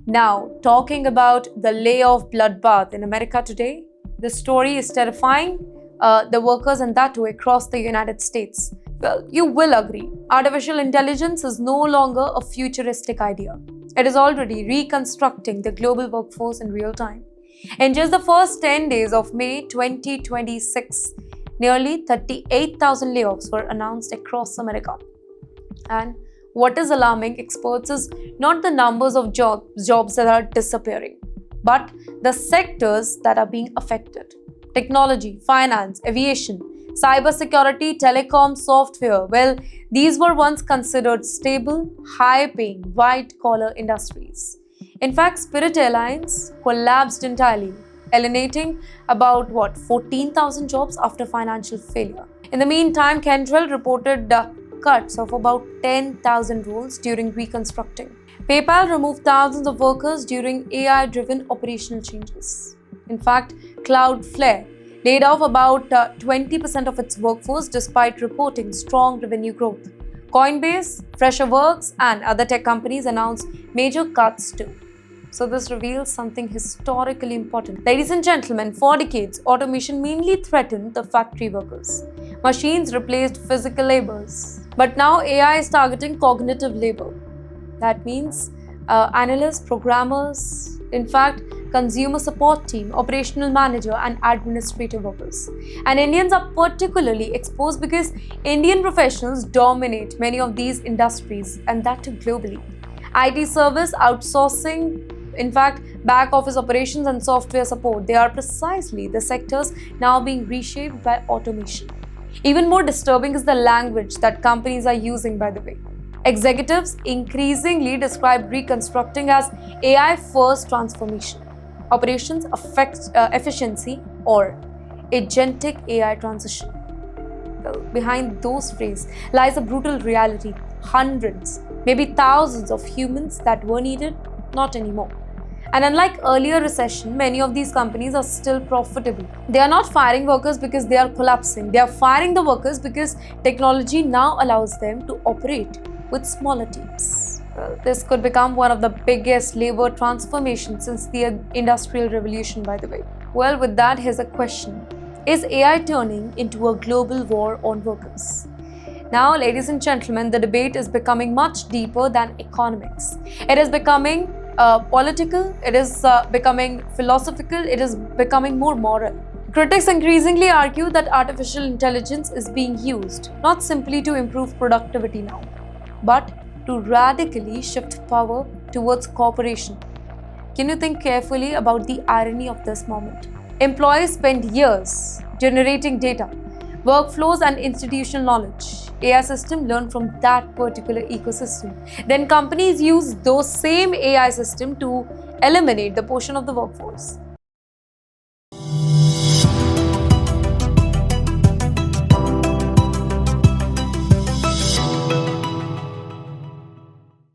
Now, talking about the layoff bloodbath in America today, the story is terrifying. The workers and that too across the United States. Well, you will agree, artificial intelligence is no longer a futuristic idea. It is already reconstructing the global workforce in real time. In just the first 10 days of May 2026, nearly 38,000 layoffs were announced across America. And what is alarming experts is not the numbers of jobs that are disappearing, but the sectors that are being affected. Technology, finance, aviation, cybersecurity, telecom, software. Well, these were once considered stable, high paying, white collar industries. In fact, Spirit Airlines collapsed entirely, alienating about 14,000 jobs after financial failure. In the meantime, Cantrell reported cuts of about 10,000 roles during reconstructing. PayPal removed thousands of workers during AI driven operational changes. In fact, Cloudflare laid off about 20% of its workforce despite reporting strong revenue growth. Coinbase, Freshworks, and other tech companies announced major cuts too. So, this reveals something historically important. Ladies and gentlemen, for decades, automation mainly threatened the factory workers. Machines replaced physical labors. But now AI is targeting cognitive labor. That means analysts, programmers, in fact, consumer support team, operational manager, and administrative workers. And Indians are particularly exposed because Indian professionals dominate many of these industries, and that too globally. IT service, outsourcing, in fact, back office operations and software support, they are precisely the sectors now being reshaped by automation. Even more disturbing is the language that companies are using, by the way. Executives increasingly describe reconstructing as AI first transformation, operations efficiency, or agentic AI transition. Well, behind those phrases lies a brutal reality. Hundreds, maybe thousands of humans that were needed, not anymore. And unlike earlier recession, many of these companies are still profitable. They are not firing workers because they are collapsing. They are firing the workers because technology now allows them to operate with smaller teams. Well, this could become one of the biggest labor transformations since the Industrial Revolution, by the way. Well, with that, here's a question. Is AI turning into a global war on workers? Now, ladies and gentlemen, the debate is becoming much deeper than economics. It is becoming political, it is becoming philosophical, it is becoming more moral. Critics increasingly argue that artificial intelligence is being used not simply to improve productivity now, but to radically shift power towards corporation. Can you think carefully about the irony of this moment? Employees spend years generating data, workflows, and institutional knowledge. AI system learn from that particular ecosystem. Then companies use those same AI system to eliminate the portion of the workforce.